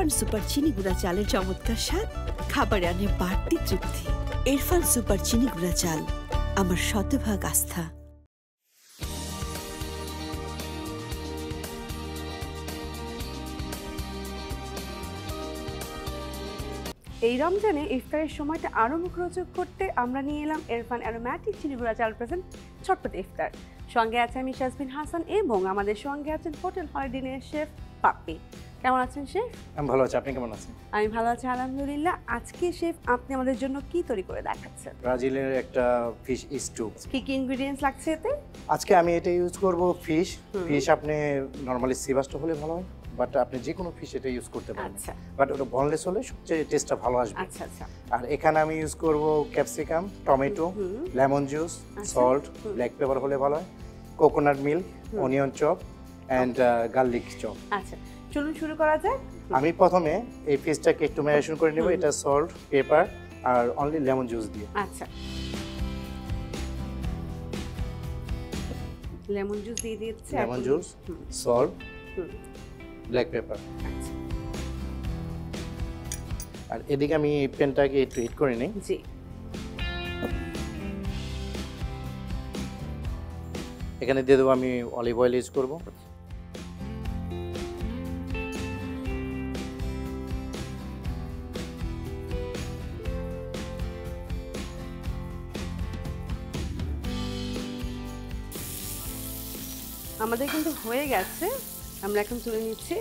Irfan super চিনি গুঁড়া চালের চমৎকার স্বাদ, খাবারে আনে বাড়তি তৃপ্তি। ইরফান সুপার চিনি গুঁড়া চাল, আমার শতভাগ আস্থা। এই রমজানে ইফতারের সময়টা আরও মুখরোচক করতে আমরা নিয়ে এলাম ইরফান অ্যারোম্যাটিক চিনি গুঁড়া চাল প্রেজেন্ট ঝটপট ইফতার। সঙ্গে আছে আমি শাজবিন হাসান এবং আমাদের সঙ্গে আছেন হোটেল হলিডের শেফ পাপ্পি। কেমন আছেন শেফ? আমি ভালো আছি, আপনি কেমন আছেন? আমি ভালো আছি আলহামদুলিল্লাহ। আজকে শেফ আপনি আমাদের জন্য কি তৈরি করে দেখাচ্ছেন? ব্রাজিলের একটা ফিশ স্টু। কি কি ইনগ্রেডিয়েন্টস লাগছে এতে? আজকে আমি এটা ইউজ করব ফিশ। আপনি নরমালি সি বাসটা হলে ভালো হয়, বাট আপনি যে কোনো ফিশ এটা ইউজ করতে পারেন। আচ্ছা, বাট ওটা বনলেস হলে সবচেয়ে টেস্টটা ভালো আসবে। আচ্ছা আচ্ছা। আর এখানে আমি ইউজ করব capsicum, tomato, lemon juice, salt, black paper হলে ভালো হয়, coconut milk, onion chop and garlic chop. আচ্ছা, চলুন শুরু করা যাক। আমি প্রথমে এই ফিশটাকে একটু ম্যারিনেশন করে নেব, এটা সল্ট, পেপার আর অনলি লেমন জুস দিয়ে। আচ্ছা, লেমন জুস দিয়ে দিয়েছি। Lemon juice, salt, black pepper. আর এদিকে আমি প্যানটাকে একটু হিট করে নিই। জি। এখানে দিয়ে দেবো আমি অলিভ অয়েল ইউজ করবো। আমাদের কিন্তু হয়ে গেছে, আমরা এখন তুলে নিচ্ছি।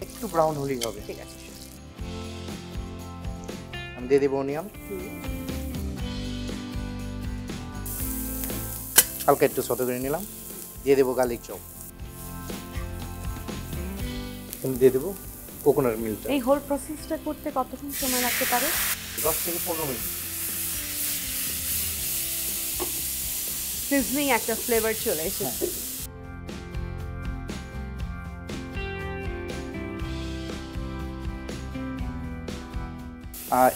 একটু ব্রাউন হলেই হবে। ঠিক আছে, আমি দিয়ে দেবো অনিয়ন, হালকা একটু সতে করে নিলাম। দিয়ে দেবো গার্লিক চপ, দিয়ে দেবো কোকোনাট মিল্ক। এই হোল প্রসেসটা করতে কতক্ষণ সময় লাগতে পারে? 10 থেকে 15 মিনিট। সিজনিং একটা ফ্লেভার চলে এসেছে।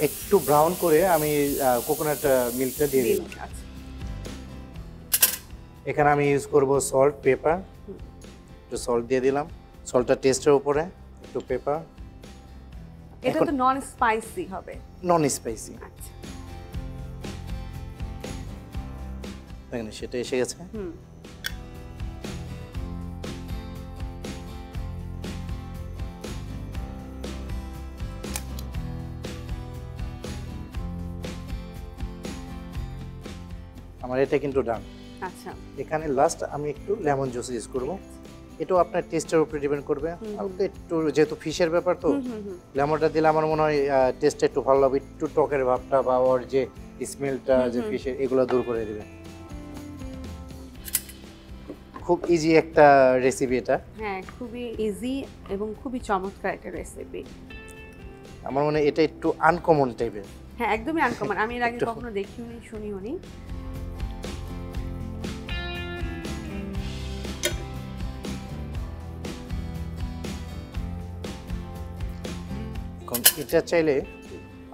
একটু ব্রাউন করে আমি কোকোনাট মিল্কটা দিয়ে দিলাম। এখানে আমি ইউজ করব সল্ট, পেপার। একটু সল্ট দিয়ে দিলাম, সল্টটা টেস্টের উপরে, একটু পেপার। এটা তো নন স্পাইসি হবে? নন স্পাইসি। আচ্ছা, দেখেন সেটা এসে গেছে। আমার এটা কিন্তু ডান। আচ্ছা, এখানে লাস্ট আমি একটু লেমন জুস ইউজ করব। এটাও আপনার টেস্টের উপরে ডিপেন্ড করবে। হালকা একটু, যেহেতু ফিশের ব্যাপার তো লেমনটা দিলে আমার মনে হয় টেস্টটা একটু ভালো হবে। একটু টকের ভাবটা বা ওর যে স্মেলটা যে ফিশের, এগুলো দূর করে দেবে। খুব ইজি একটা রেসিপি এটা। হ্যাঁ, খুবই ইজি এবং খুবই চমৎকার একটা রেসিপি। আমার মনে হয় এটা একটু আনকমন টাইপের। হ্যাঁ, একদমই আনকমন। আমি এর আগে কখনো দেখিওনি, শুনিওনি। এটা চাইলে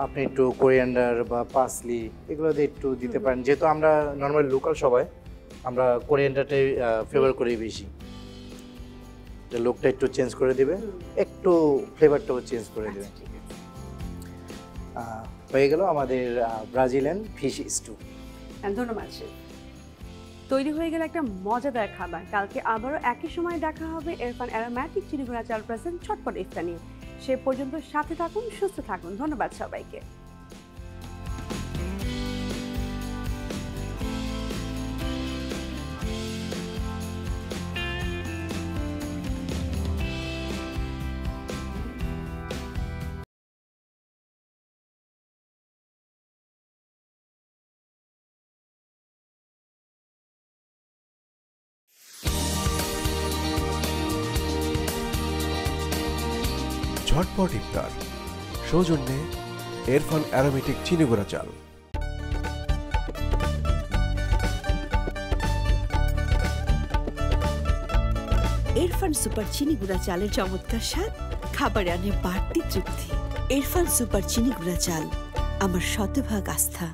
আপনি একটু কোরিয়ান্ডার বা পার্সলি এগুলো দিয়ে একটু দিতে পারেন। যেহেতু আমরা নর্মালি লোকাল সবাই আমরা কোরিয়ান্ডারটাই ফেভার করি বেশি। এটা লুকটা একটু চেঞ্জ করে দিবে, একটু ফ্লেভারটাও চেঞ্জ করে দেবে। হয়ে গেল আমাদের ব্রাজিলিয়ান ফিশ স্টু। ধন্যবাদ শেফ। তৈরি হয়ে গেল একটা মজাদার খাবার। কালকে আবারও একই সময় দেখা হবে ইরফান অ্যারোম্যাটিক চিনি গুঁড়া চাল প্রেজেন্ট ঝটপট ইফতার নিয়ে। সে পর্যন্ত সাথে থাকুন, সুস্থ থাকুন। ধন্যবাদ সবাইকে। ঝটপট ইফতার সৌজন্যে ইরফান অ্যারোমেটিক চিনি গুঁড়া চাল। ইরফান সুপার চিনি গুঁড়া চালের চমৎকার স্বাদ, খাবারে আনে বাড়তি তৃপ্তি। ইরফান সুপার চিনি গুঁড়া চাল, আমার শতভাগ আস্থা।